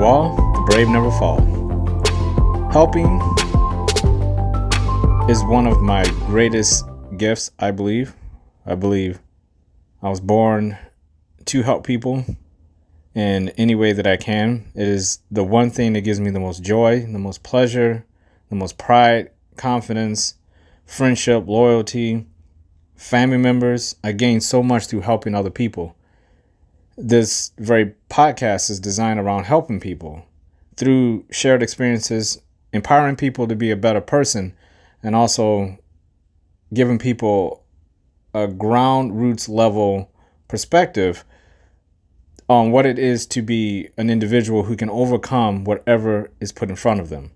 you all, the brave never fall. Helping is one of my greatest gifts, I believe. I was born to help people in any way that I can. It is the one thing that gives me the most joy, the most pleasure, the most pride, confidence, friendship, loyalty, family members. I gain so much through helping other people. This very podcast is designed around helping people through shared experiences, empowering people to be a better person, and also giving people a ground roots level perspective on what it is to be an individual who can overcome whatever is put in front of them.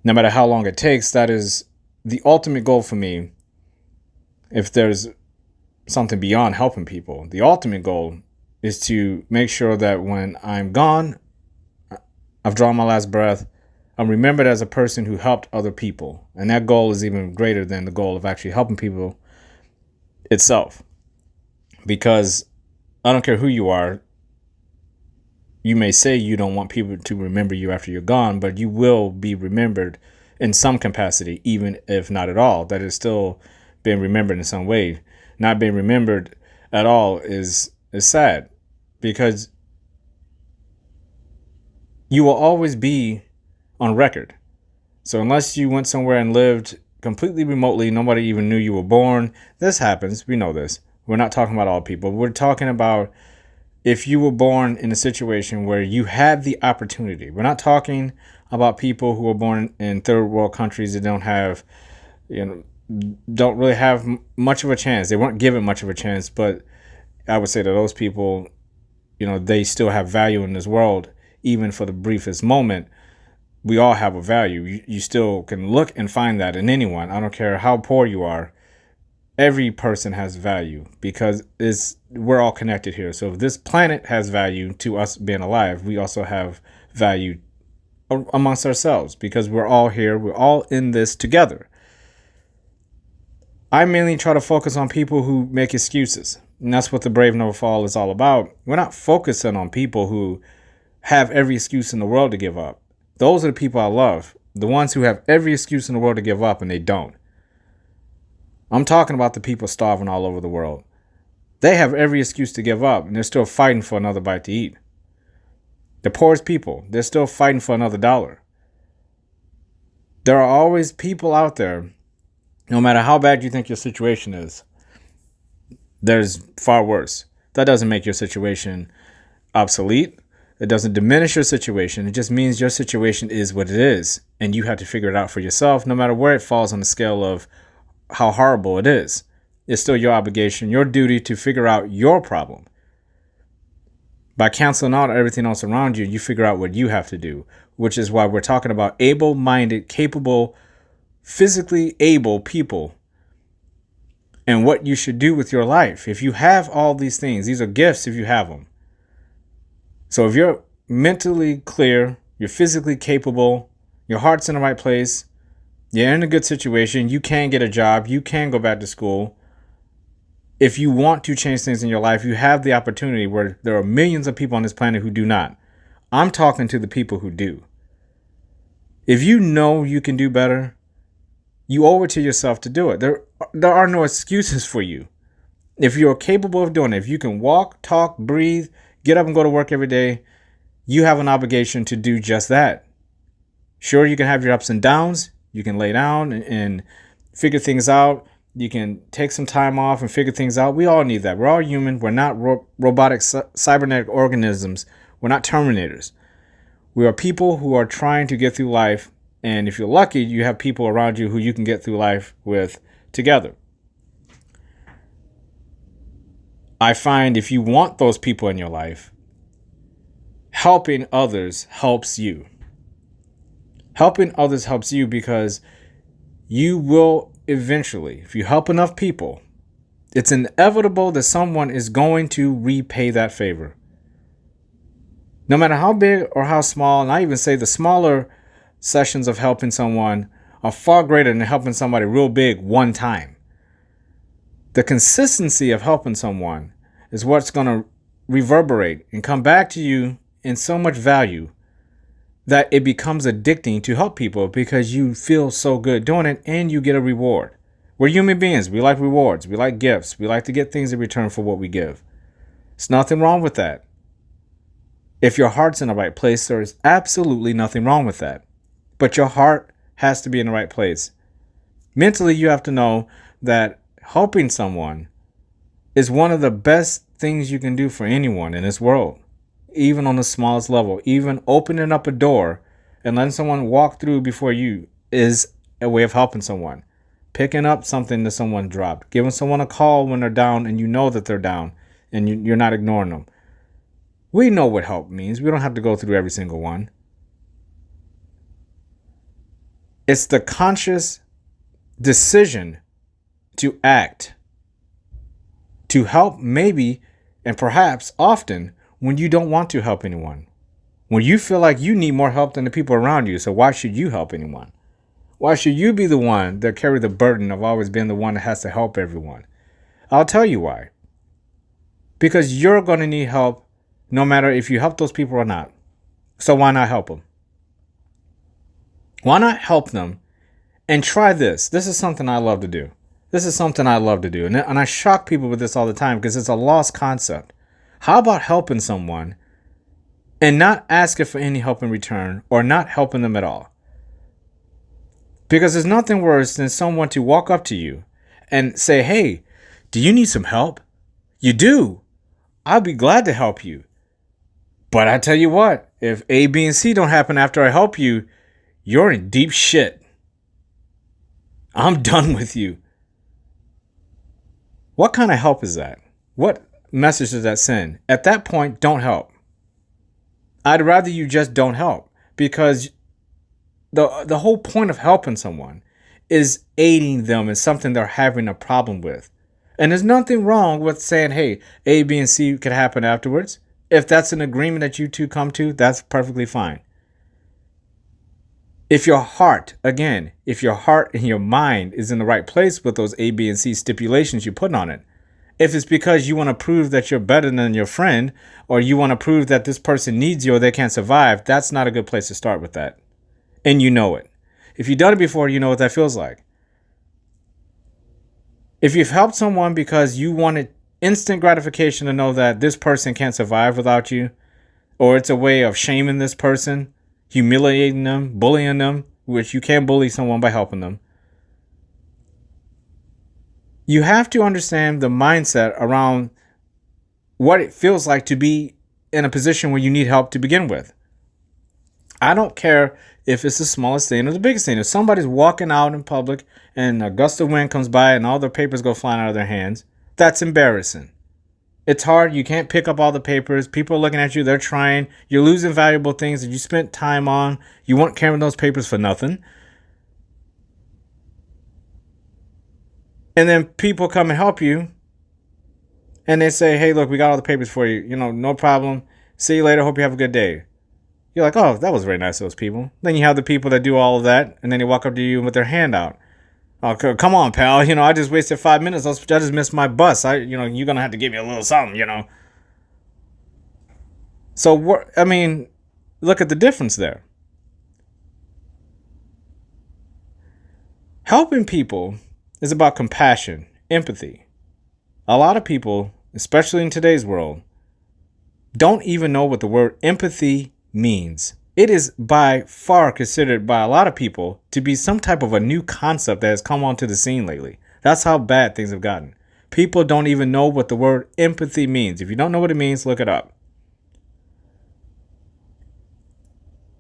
No matter how long it takes, that is the ultimate goal for me. If there's something beyond helping people, the ultimate goal is to make sure that when I'm gone, I've drawn my last breath, I'm remembered as a person who helped other people. And that goal is even greater than the goal of actually helping people itself. Because I don't care who you are, you may say you don't want people to remember you after you're gone, but you will be remembered in some capacity, even if not at all. That is still being remembered in some way. Not being remembered at all is sad, because you will always be on record. So unless you went somewhere and lived completely remotely, nobody even knew you were born. This happens. We know this. We're not talking about all people. We're talking about if you were born in a situation where you had the opportunity. We're not talking about people who were born in third world countries that don't really have much of a chance. They weren't given much of a chance, but I would say that those people, they still have value in this world, even for the briefest moment. We all have a value. You still can look and find that in anyone. I don't care how poor you are. Every person has value because we're all connected here. So if this planet has value to us being alive, we also have value amongst ourselves because we're all here. We're all in this together. I mainly try to focus on people who make excuses. And that's what the Brave Never Fall is all about. We're not focusing on people who have every excuse in the world to give up. Those are the people I love. The ones who have every excuse in the world to give up and they don't. I'm talking about the people starving all over the world. They have every excuse to give up and they're still fighting for another bite to eat. The poorest people, they're still fighting for another dollar. There are always people out there, no matter how bad you think your situation is, there's far worse. That doesn't make your situation obsolete. It doesn't diminish your situation. It just means your situation is what it is. And you have to figure it out for yourself, no matter where it falls on the scale of how horrible it is. It's still your obligation, your duty to figure out your problem. By canceling out everything else around you, you figure out what you have to do, which is why we're talking about able-minded, capable, physically able people and what you should do with your life. If you have all these things, these are gifts if you have them. So if you're mentally clear, you're physically capable, your heart's in the right place, you're in a good situation, you can get a job, you can go back to school. If you want to change things in your life, you have the opportunity where there are millions of people on this planet who do not. I'm talking to the people who do. If you know you can do better, you owe it to yourself to do it. There are no excuses for you. If you're capable of doing it, if you can walk, talk, breathe, get up and go to work every day, you have an obligation to do just that. Sure, you can have your ups and downs. You can lay down and figure things out. You can take some time off and figure things out. We all need that. We're all human. We're not robotic cybernetic organisms. We're not Terminators. We are people who are trying to get through life. And if you're lucky, you have people around you who you can get through life with together. I find if you want those people in your life, helping others helps you. Helping others helps you because you will eventually, if you help enough people, it's inevitable that someone is going to repay that favor. No matter how big or how small, and I even say the smaller sessions of helping someone are far greater than helping somebody real big one time. The consistency of helping someone is what's going to reverberate and come back to you and so much value that it becomes addicting to help people because you feel so good doing it and you get a reward. We're human beings. We like rewards. We like gifts. We like to get things in return for what we give. There's nothing wrong with that. If your heart's in the right place, there is absolutely nothing wrong with that. But your heart has to be in the right place. Mentally, you have to know that helping someone is one of the best things you can do for anyone in this world, even on the smallest level. Even opening up a door and letting someone walk through before you is a way of helping someone. Picking up something that someone dropped, giving someone a call when they're down and you know that they're down and you're not ignoring them. We know what help means. We don't have to go through every single one. It's the conscious decision to act, to help maybe and perhaps often when you don't want to help anyone, when you feel like you need more help than the people around you. So why should you help anyone? Why should you be the one that carry the burden of always being the one that has to help everyone? I'll tell you why. Because you're going to need help no matter if you help those people or not. So why not help them? Why not help them and try this? This is something I love to do. And I shock people with this all the time because it's a lost concept. How about helping someone and not asking for any help in return or not helping them at all? Because there's nothing worse than someone to walk up to you and say, hey, do you need some help? You do. I'll be glad to help you. But I tell you what, if A, B, and C don't happen after I help you, you're in deep shit. I'm done with you. What kind of help is that? What message does that send? At that point, don't help. I'd rather you just don't help, because the whole point of helping someone is aiding them in something they're having a problem with. And there's nothing wrong with saying, hey, A, B, and C could happen afterwards. If that's an agreement that you two come to, that's perfectly fine. If your heart and your mind is in the right place with those A, B, and C stipulations you put on it, if it's because you want to prove that you're better than your friend, or you want to prove that this person needs you or they can't survive, that's not a good place to start with that. And you know it. If you've done it before, you know what that feels like. If you've helped someone because you wanted instant gratification to know that this person can't survive without you, or it's a way of shaming this person, humiliating them, bullying them, which you can't bully someone by helping them. You have to understand the mindset around what it feels like to be in a position where you need help to begin with. I don't care if it's the smallest thing or the biggest thing. If somebody's walking out in public and a gust of wind comes by and all their papers go flying out of their hands, that's embarrassing. It's hard. You can't pick up all the papers. People are looking at you. They're trying. You're losing valuable things that you spent time on. You weren't carrying those papers for nothing. And then people come and help you. And they say, hey, look, we got all the papers for you. No problem. See you later. Hope you have a good day. You're like, oh, that was very nice of those people. Then you have the people that do all of that. And then they walk up to you with their hand out. Oh, come on, pal. I just wasted 5 minutes. I just missed my bus. You're going to have to give me a little something, So, look at the difference there. Helping people is about compassion, empathy. A lot of people, especially in today's world, don't even know what the word empathy means. It is by far considered by a lot of people to be some type of a new concept that has come onto the scene lately. That's how bad things have gotten. People don't even know what the word empathy means. If you don't know what it means, look it up.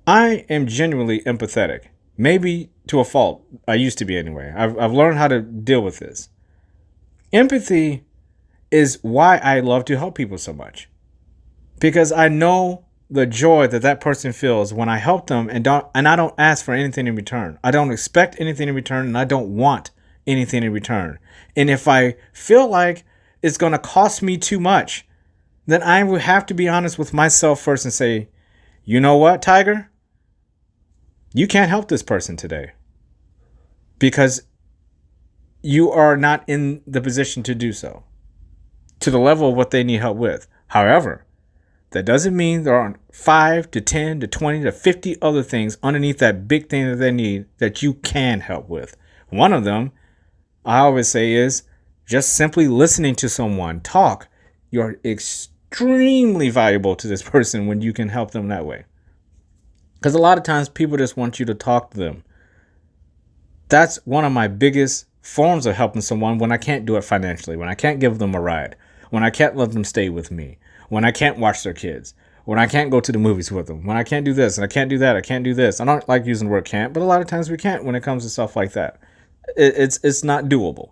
I am genuinely empathetic. Maybe to a fault. I used to be anyway. I've learned how to deal with this. Empathy is why I love to help people so much. Because I know the joy that person feels when I help them and I don't ask for anything in return. I don't expect anything in return, and I don't want anything in return. And if I feel like it's going to cost me too much, then I will have to be honest with myself first and say, you know what, Tiger? You can't help this person today because you are not in the position to do so to the level of what they need help with. However, That doesn't mean there aren't 5 to 10 to 20 to 50 other things underneath that big thing that they need that you can help with. One of them, I always say, is just simply listening to someone talk. You're extremely valuable to this person when you can help them that way. Because a lot of times people just want you to talk to them. That's one of my biggest forms of helping someone when I can't do it financially, when I can't give them a ride, when I can't let them stay with me, when I can't watch their kids, when I can't go to the movies with them, when I can't do this and I can't do that, I can't do this. I don't like using the word can't, but a lot of times we can't when it comes to stuff like that. It's not doable.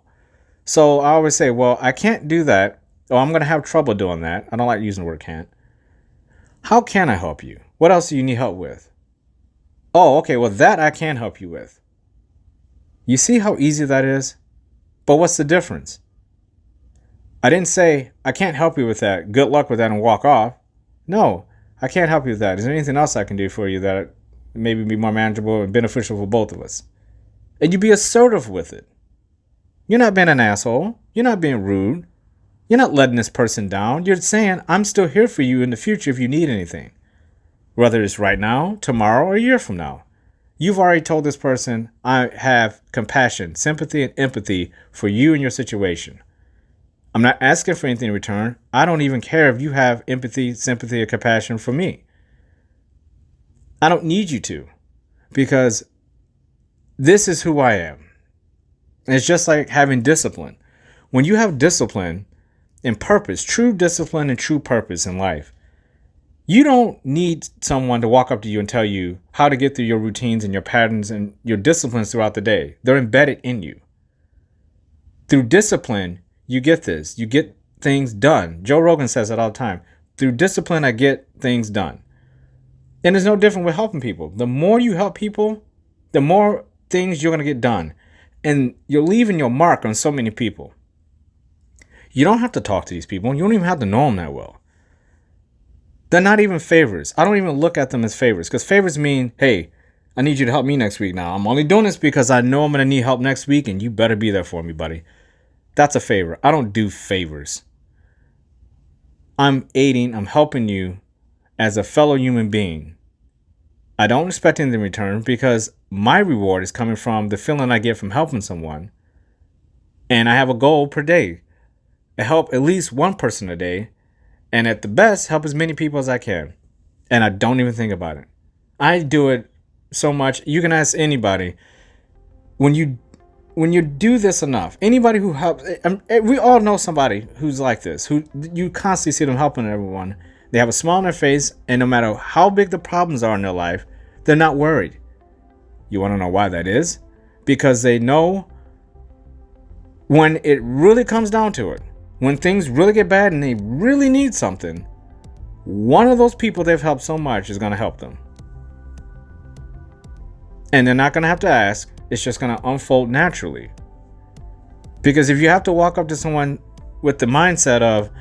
So I always say, well, I can't do that, or I'm going to have trouble doing that. I don't like using the word can't. How can I help you? What else do you need help with? Oh, okay, well, that I can help you with. You see how easy that is? But what's the difference? I didn't say, I can't help you with that. Good luck with that and walk off. No, I can't help you with that. Is there anything else I can do for you that maybe be more manageable and beneficial for both of us? And you be assertive with it. You're not being an asshole. You're not being rude. You're not letting this person down. You're saying, I'm still here for you in the future if you need anything. Whether it's right now, tomorrow, or a year from now. You've already told this person, I have compassion, sympathy, and empathy for you and your situation. I'm not asking for anything in return. I don't even care if you have empathy, sympathy, or compassion for me. I don't need you to, because this is who I am. And it's just like having discipline. When you have discipline and purpose, true discipline and true purpose in life, you don't need someone to walk up to you and tell you how to get through your routines and your patterns and your disciplines throughout the day. They're embedded in you. Through discipline, you get this. You get things done. Joe Rogan says it all the time. Through discipline, I get things done. And it's no different with helping people. The more you help people, the more things you're going to get done. And you're leaving your mark on so many people. You don't have to talk to these people. You don't even have to know them that well. They're not even favors. I don't even look at them as favors, because favors mean, hey, I need you to help me next week now. I'm only doing this because I know I'm going to need help next week, and you better be there for me, buddy. That's a favor. I don't do favors. I'm aiding, I'm helping you as a fellow human being. I don't expect anything in return, because my reward is coming from the feeling I get from helping someone. And I have a goal per day to help at least one person a day. And at the best, help as many people as I can. And I don't even think about it. I do it so much. You can ask anybody. When you do this enough, anybody who helps, we all know somebody who's like this, who you constantly see them helping everyone. They have a smile on their face, and no matter how big the problems are in their life, they're not worried. You want to know why that is? Because they know when it really comes down to it, when things really get bad and they really need something, one of those people they've helped so much is going to help them. And they're not going to have to ask. It's just going to unfold naturally. Because if you have to walk up to someone with the mindset of,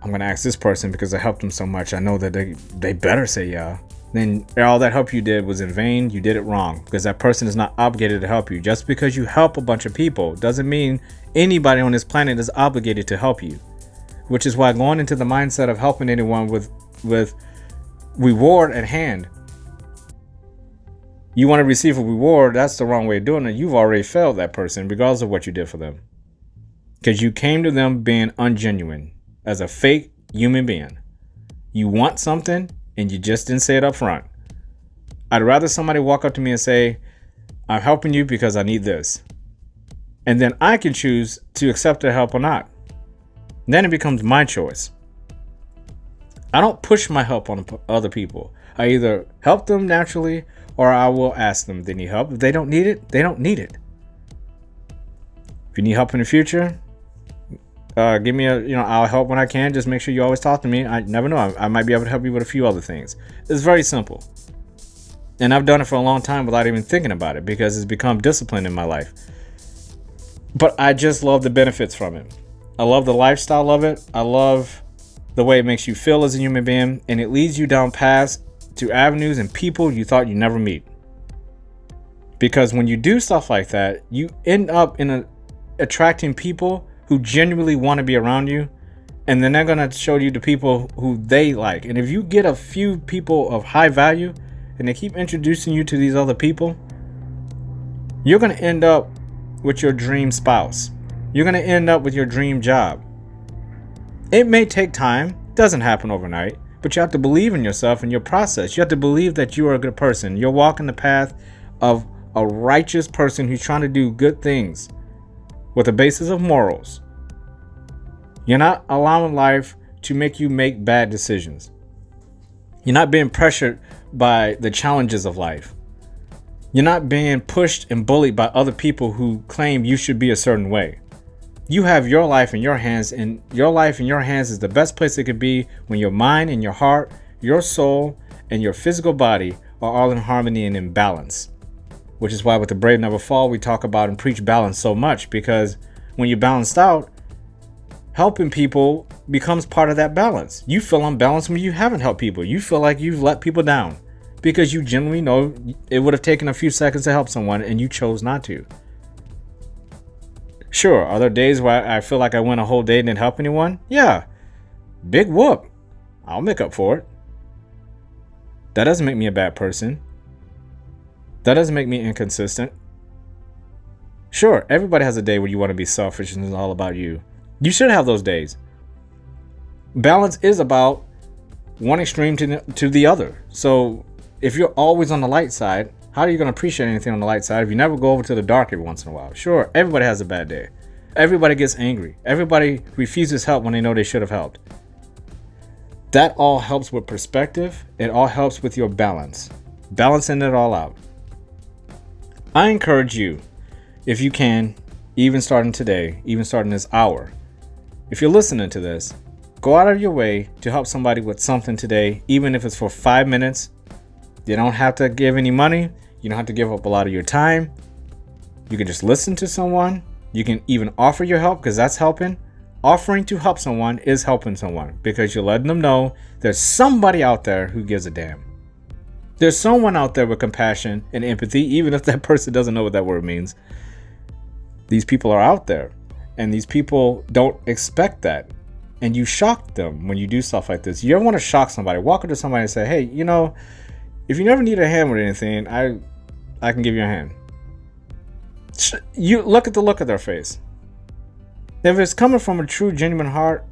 I'm going to ask this person because I helped them so much, I know that they better say yeah, then all that help you did was in vain. You did it wrong, because that person is not obligated to help you. Just because you help a bunch of people doesn't mean anybody on this planet is obligated to help you. Which is why going into the mindset of helping anyone with reward at hand, you want to receive a reward, that's the wrong way of doing it. You've already failed that person regardless of what you did for them. Because you came to them being ungenuine, as a fake human being. You want something and you just didn't say it up front. I'd rather somebody walk up to me and say, I'm helping you because I need this. And then I can choose to accept their help or not. Then it becomes my choice. I don't push my help on other people. I either help them naturally, or I will ask them if they need help. If they don't need it, they don't need it. If you need help in the future, give me I'll help when I can. Just make sure you always talk to me. I never know. I might be able to help you with a few other things. It's very simple. And I've done it for a long time without even thinking about it, because it's become discipline in my life. But I just love the benefits from it. I love the lifestyle of it. I love the way it makes you feel as a human being. And it leads you down paths to avenues and people you thought you'd never meet. Because when you do stuff like that, you end up attracting people who genuinely want to be around you, And then they're going to show you the people who they like. And if you get a few people of high value and they keep introducing you to these other people, you're going to end up with your dream spouse. You're going to end up with your dream job. It may take time. It doesn't happen overnight. But you have to believe in yourself and your process. You have to believe that you are a good person. You're walking the path of a righteous person who's trying to do good things with a basis of morals. You're not allowing life to make you make bad decisions. You're not being pressured by the challenges of life. You're not being pushed and bullied by other people who claim you should be a certain way. You have your life in your hands, and your life in your hands is the best place it could be when your mind and your heart, your soul, and your physical body are all in harmony and in balance. Which is why with The Brave Never Fall, we talk about and preach balance so much, because when you're balanced out, helping people becomes part of that balance. You feel unbalanced when you haven't helped people. You feel like you've let people down because you genuinely know it would have taken a few seconds to help someone and you chose not to. Sure, are there days where I feel like I went a whole day and didn't help anyone? Yeah, big whoop. I'll make up for it. That doesn't make me a bad person. That doesn't make me inconsistent. Sure, everybody has a day where you want to be selfish and it's all about you. You should have those days. Balance is about one extreme to the other. So if you're always on the light side, how are you going to appreciate anything on the light side if you never go over to the dark every once in a while? Sure, everybody has a bad day. Everybody gets angry. Everybody refuses help when they know they should have helped. That all helps with perspective. It all helps with your balance. Balancing it all out. I encourage you, if you can, even starting today, even starting this hour, if you're listening to this, go out of your way to help somebody with something today, even if it's for 5 minutes. You don't have to give any money. You don't have to give up a lot of your time. You can just listen to someone. You can even offer your help, because that's helping. Offering to help someone is helping someone, because you're letting them know there's somebody out there who gives a damn. There's someone out there with compassion and empathy, even if that person doesn't know what that word means. These people are out there, and these people don't expect that. And you shock them when you do stuff like this. You ever want to shock somebody? Walk up to somebody and say, hey, you know, if you never need a hand with anything, I can give you a hand. You look at the look of their face. If it's coming from a true, genuine heart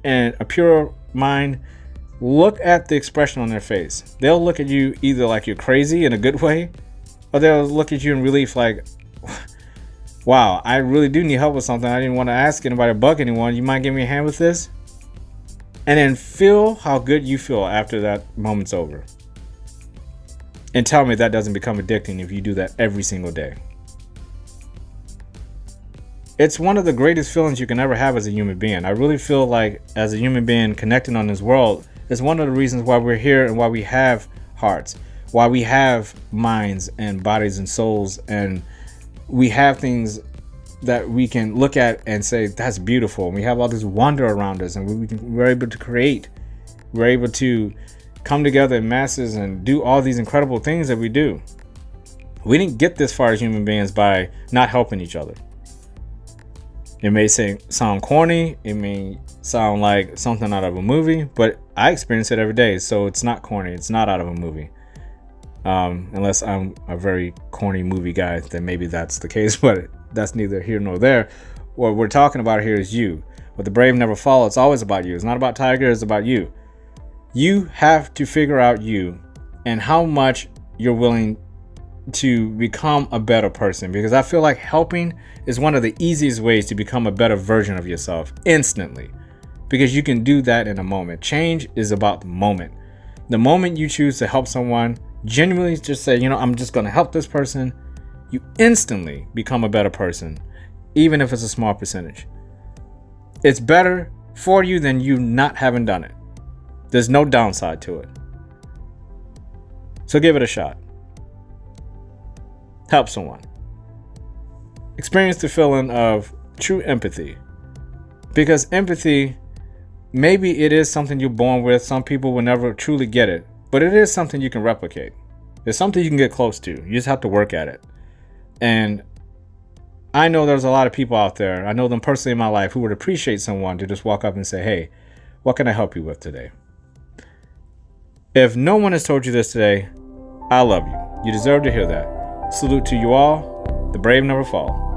and a pure mind, look at the expression on their face. They'll look at you either like you're crazy in a good way, or they'll look at you in relief like, wow, I really do need help with something. I didn't want to ask anybody to bug anyone. You might give me a hand with this? And then feel how good you feel after that moment's over. And tell me that doesn't become addicting if you do that every single day. It's one of the greatest feelings you can ever have as a human being. I really feel like as a human being connecting on this world is one of the reasons why we're here and why we have hearts, why we have minds and bodies and souls, and we have things that we can look at and say, that's beautiful. And we have all this wonder around us, and we're able to create. We're able to come together in masses and do all these incredible things that we do. We didn't get this far as human beings by not helping each other. It may sound corny. It may sound like something out of a movie, but I experience it every day. So it's not corny. It's not out of a movie. Unless I'm a very corny movie guy, then maybe that's the case, but that's neither here nor there. What we're talking about here is you. With The Brave Never Fall, it's always about you. It's not about Tiger, it's about you. You have to figure out you and how much you're willing to become a better person, because I feel like helping is one of the easiest ways to become a better version of yourself instantly, because you can do that in a moment. Change is about the moment. The moment you choose to help someone, genuinely just say, you know, I'm just going to help this person, you instantly become a better person, even if it's a small percentage. It's better for you than you not having done it. There's no downside to it. So give it a shot. Help someone. Experience the feeling of true empathy. Because empathy, maybe it is something you're born with. Some people will never truly get it. But it is something you can replicate. It's something you can get close to. You just have to work at it. And I know there's a lot of people out there, I know them personally in my life, who would appreciate someone to just walk up and say, hey, what can I help you with today? If no one has told you this today, I love you. You deserve to hear that. Salute to you all. The brave never fall.